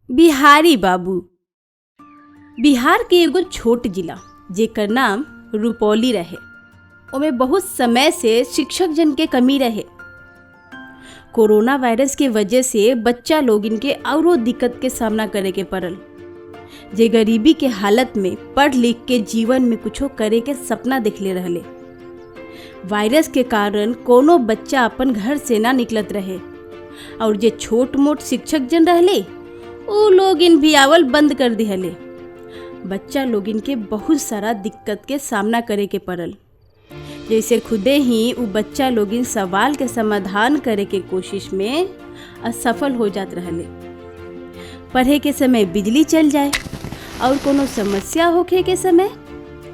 बिहारी बाबू। बिहार के एगो छोट जिला जेकर नाम रुपौली रहे, ओमे बहुत समय से शिक्षक जन के कमी रहे। कोरोना वायरस के वजह से बच्चा लोग इनके औरो दिक्कत के सामना करे के पड़ल, जे गरीबी के हालत में पढ़ लिख के जीवन में कुछो करे के सपना देखले रहले। वायरस के कारण कोनो बच्चा अपन घर से ना निकलत रहे और जे छोट मोट शिक्षक जन रहले उ लोग इन भी आवल बंद कर दिहले। बच्चा लोग इनके बहुत सारा दिक्कत के सामना करे के पड़ल, जैसे खुदे ही उ बच्चा लोग इन सवाल के समाधान करे के कोशिश में असफल हो जात रहले। पढ़े के समय बिजली चल जाए और कोनो समस्या होखे के समय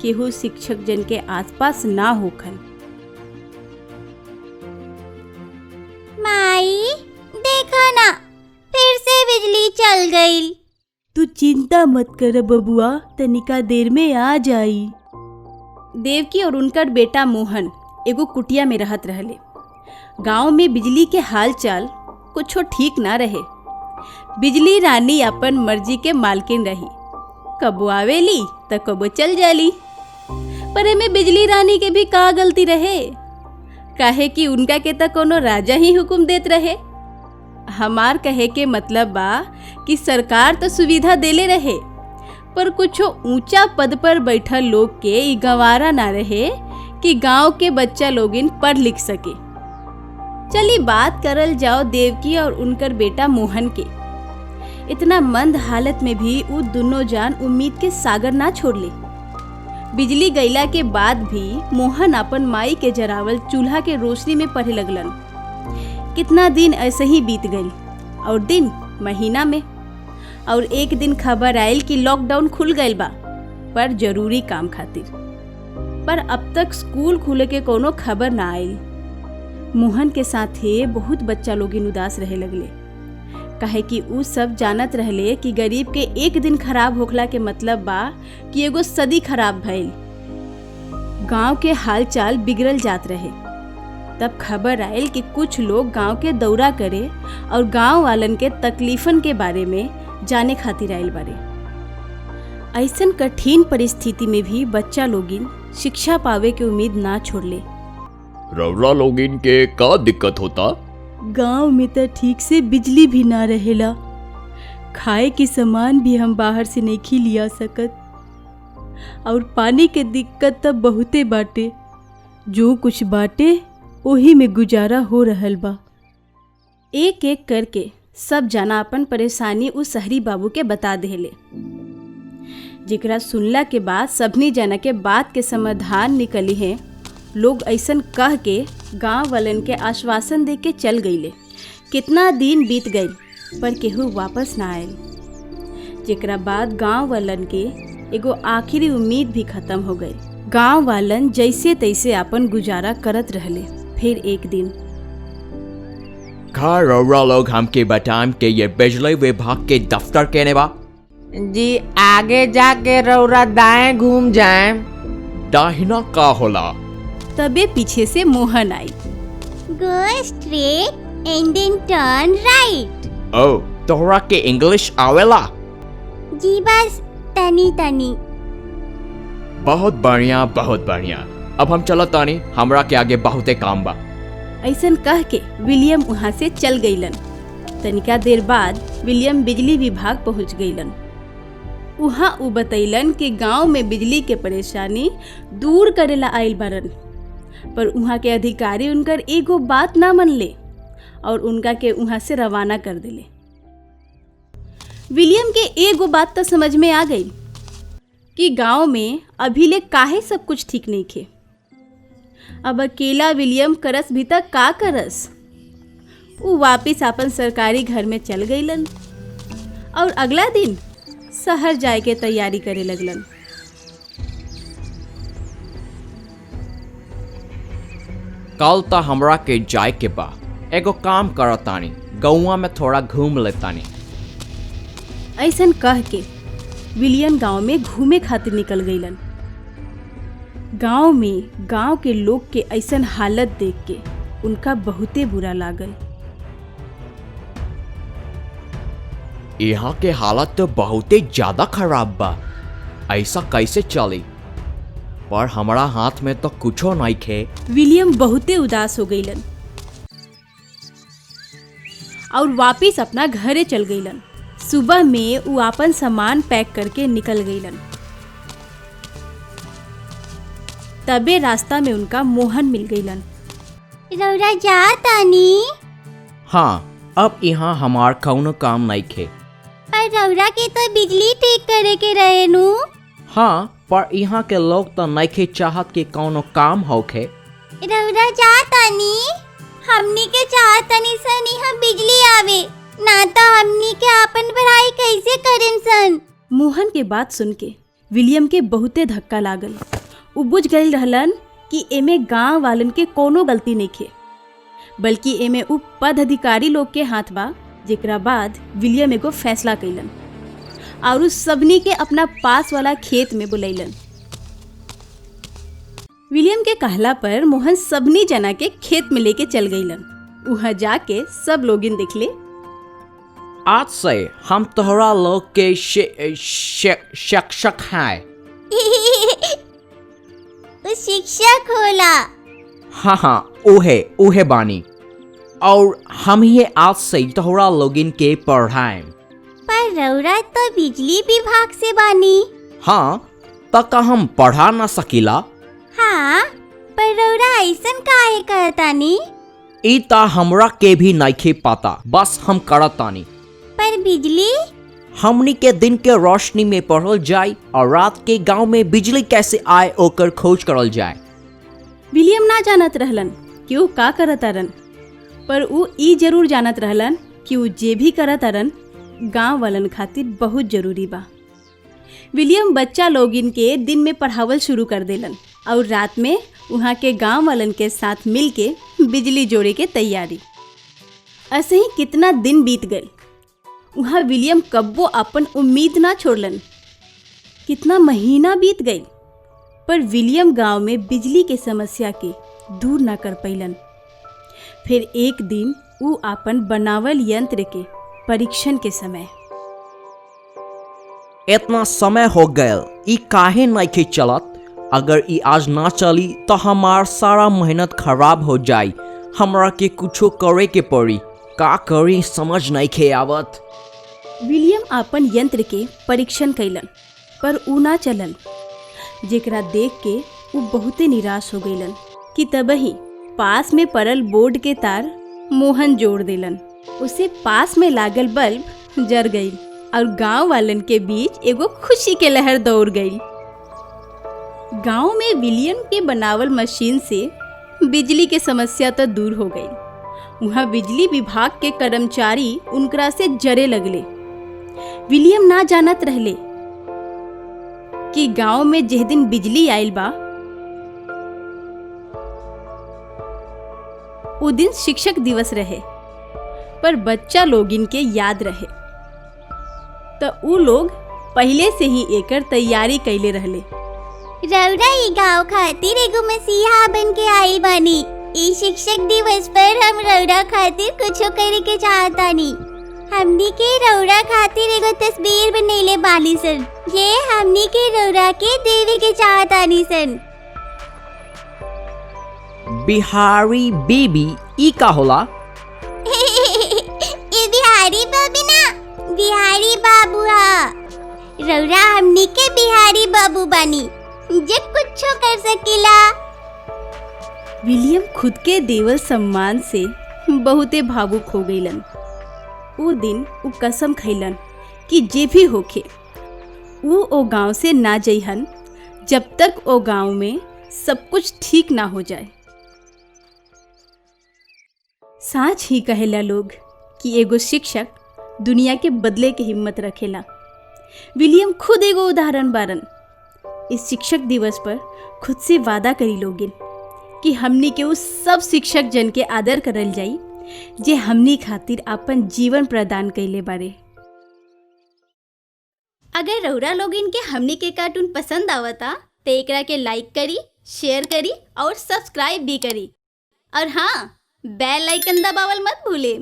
केहू शिक्षक जन के आसपास ना होखल। माई देखा ना, फिर से बिजली चल गई। तू चिंता मत कर बबुआ, तनिका देर में आ जाई। देवकी और उनकर बेटा मोहन एगो कुटिया में रहत रहले। गांव में बिजली के हाल चाल कुछो ठीक ना रहे। बिजली रानी अपन मर्जी के मालकिन रही, कबो आवेली त कबो चल जाली। पर एमे बिजली रानी के भी का गलती रहे, काहे कि उनका के त कोनो राजा ही हुक्म देत रहे। हमार कहे के मतलब बा कि सरकार तो सुविधा देले रहे, पर कुछो ऊंचा पद पर बैठल लोग के ई गंवारा ना रहे कि गांव के बच्चा लोगिन पढ़ लिख सके। चली बात करल जाओ देवकी और उनकर बेटा मोहन के। इतना मंद हालत में भी उ दोनों जान उम्मीद के सागर ना छोड़ले। बिजली गईला के बाद भी मोहन अपन माई के जरावल चूल्हा के रोशनी में पढ़े लगलन। कितना दिन ऐसे ही बीत गई और दिन महीना में, और एक दिन खबर आयल कि लॉकडाउन खुल गईल बा, पर जरूरी काम खातिर। पर अब तक स्कूल खुले के कोनो खबर ना आयल। मोहन के साथे बहुत बच्चा लोग उदास रहे लगले, काहे कि उ सब जानत रहले कि गरीब के एक दिन खराब होखला के मतलब बा कि एगो सदी खराब भइल। गांव के हालचाल बिगड़ल जात रहे। तब खबर आयल कि कुछ लोग गांव के दौरा करे और गांव वालन के तकलीफन के बारे में जाने खातिर आयल बारे। ऐसन कठिन परिस्थिति में भी बच्चा लोगिन शिक्षा पावे के उम्मीद ना छोड़ले। रौरा लोगिन के का दिक्कत होता? गांव में तो ठीक से बिजली भी ना रहेला, खाए के सामान भी हम बाहर से नहीं लिया सकत, और पानी के दिक्कत तो बहुते बाटे। जो कुछ बाटे ओही में गुजारा हो रहल बा। एक एक करके सब जना अपन परेशानी उस शहरी बाबू के बता देले, जेकरा सुनला के बाद सबनी जना के बात के समाधान निकली है। लोग ऐसन कह के गांव वालन के आश्वासन दे के चल गईले। कितना दिन बीत गई पर केहू वापस ना आयल, जेकरा बाद गांव वालन के एगो आखिरी उम्मीद भी खत्म हो गई। गांव वालन जैसे तैसे अपन गुजारा करत रहले। फिर एक दिन का रौरा लोग हमके बताएं कि ये बिजली विभाग के दफ्तर केने बा? जी आगे जाके रौरा दाएं घूम जाए। दाहिना का होला? तबे पीछे से मोहन आई। Go straight and then turn right. ओ, तोहरा के इंग्लिश आवेला? जी बस तनी तनी। बहुत बढ़िया, बहुत बढ़िया। अब हम चलत तानी, हमरा के आगे बहुते काम बा। ऐसन कह के विलियम वहाँ से चल गईलन। तनिका देर बाद विलियम बिजली विभाग पहुँच गईलन। वहाँ उ बतैलन कि गांव में बिजली के परेशानी दूर करेला आइल बारन, पर वहाँ के अधिकारी उनकर एगो बात ना मनले और उनका के वहाँ से रवाना कर दिले। विलियम के एगो बात तो समझ में आ गई कि गांव में अभी ले काहे सब कुछ ठीक नहीं खे। अब अकेला विलियम करस भी तक का करस। वो वापिस अपन सरकारी घर में चल गईलन और अगला दिन शहर जाए के तैयारी करे लगलन। कल त हमरा के जाए के बा। एगो काम करतानी, गौवा में थोड़ा घूम लेतानी। ऐसन कह के विलियम गांव में घूमे खातिर निकल गईलन। गांव में गांव के लोग के ऐसन हालत देख के उनका बहुते बुरा लागल। यहाँ के हालत तो बहुते ज्यादा खराब बा, ऐसा कैसे चली? पर हमारा हाथ में तो कुछो नहीं खे। विलियम बहुते उदास हो गईलन और वापिस अपना घरे चल गईलन। सुबह में वो अपन सामान पैक करके निकल गईलन। तबे रास्ता में उनका मोहन मिल गईलन। रौरा जा तानी? हाँ, अब यहाँ हमार कौनो काम नहीं खे। पर रौरा के तो बिजली ठीक करे के रहे नु। हाँ, पर यहाँ के लोग तो नहीं चाहत कि कौनो काम होखे। रौरा जा तानी? हमनी के चाहतनी सन यहाँ बिजली आवे, ना तो हमनी के अपन पढ़ाई कैसे करें सन। मोहन के बात सुन के विलियम के बहुते धक्का लागल। उ बुझ गई रहलन कि एमे गांव वालन के कोनो गलती नहीं खे, बल्कि एमे उ पद अधिकारी लोग के हाथ बा। जेकरा बाद विलियम एगो फैसला कैलन और उस सबनी के अपना पास वाला खेत में बुलैलन। विलियम के कहला पर मोहन सबनी जना के खेत में लेके चल गईलन। वहाँ जाके सब लोगिन देखले। आज से हम तोहरा लोग के शिक्षक हैं। उस शिक्षक होला। हाँ, उहे बानी, और हम ही आज से तोहरा लोगिन के पढ़ाएं। पर रौरा तो बिजली विभाग से बानी। हाँ, तक हम पढ़ा ना सकीला। हाँ, पर रौरा ऐसन काहे कहतानी? ई ता हमरा के भी नहीं पता, बस हम करतानी। पर बिजली? हमनी के दिन के रोशनी में पढ़ल जाए और रात के गांव में बिजली कैसे आए ओकर खोज करल जाए। विलियम ना जानत रहलन कि वो का करतारन, पर वो ई जरूर जानत रहलन कि वो जे भी करतारन गांव वालन खातिर बहुत जरूरी बा। विलियम बच्चा लोगिन के दिन में पढ़ावल शुरू कर देलन और रात में वहाँ के गांव वालन के साथ मिल के बिजली जोड़े के तैयारी। ऐसे ही कितना दिन बीत गए। वहाँ विलियम कब्बो अपन उम्मीद ना छोड़लन। कितना महीना बीत गई, पर विलियम गांव में बिजली के समस्या के दूर ना कर पैलन। फिर एक दिन वो अपन बनावल यंत्र के परीक्षण के समय, इतना समय हो गया, ई काहे नहीं चलत? अगर ई आज ना चली तो हमार सारा मेहनत खराब हो जाई। हमरा के कुछो करे के पड़ी, का करी समझ नहीं आवत। विलियम अपन यंत्र के परीक्षण कैलन, पर ऊ ना चलन। जेकरा देख के वो बहुते निराश हो गईलन कि तबही पास में पड़ल बोर्ड के तार मोहन जोड़ देलन। उसे पास में लागल बल्ब जर गई और गांव वालन के बीच एगो खुशी के लहर दौड़ गई। गांव में विलियम के बनावल मशीन से बिजली के समस्या तो दूर हो गई। वहाँ बिजली विभाग के कर्मचारी उनकरा से जरे लगले। विलियम ना जानत रहले कि गांव में जिस दिन बिजली आइल बा वो दिन शिक्षक दिवस रहे, पर बच्चा लोग इनके याद रहे तो ऊ लोग पहले से ही एकर तैयारी कैले रहले। रौरा ई गाँव खातिर एगो मसीहा बन के आई बानी। ई शिक्षक दिवस पर हम रौरा खातिर कुछो करे के चाहतानी। हमनी के रौरा खातिर एगो तस्वीर बनैले बानी सन, ये हमनी के रौरा के देवे के चाहतानी सन। बिहारी बीबी ई का होला? ये बिहारी बाबू ना, बिहारी बाबू हा। रौरा हमनी के बिहारी बाबू बानी, जे कुछो कर सकीला। विलियम खुद के देवल सम्मान से बहुते भावुक हो गईलन। वो दिन वो कसम खैलन कि जे भी होखे वो ओ गांव से ना जइहन जब तक ओ गांव में सब कुछ ठीक ना हो जाए। साच ही कहेला लोग कि एगो शिक्षक दुनिया के बदले के हिम्मत रखेला। विलियम खुद एगो उदाहरण बारन। इस शिक्षक दिवस पर खुद से वादा करी लोगिन कि हमनी के उस सब शिक्षक जन के आदर करल जाई जे हमनी खातिर अपन जीवन प्रदान कैले बारे। अगर रउरा लोग इनके हमनी के कार्टून पसंद आवता तो एकरा के लाइक करी, शेयर करी और सब्सक्राइब भी करी। और हाँ, बेल आइकन दबावल मत भूले।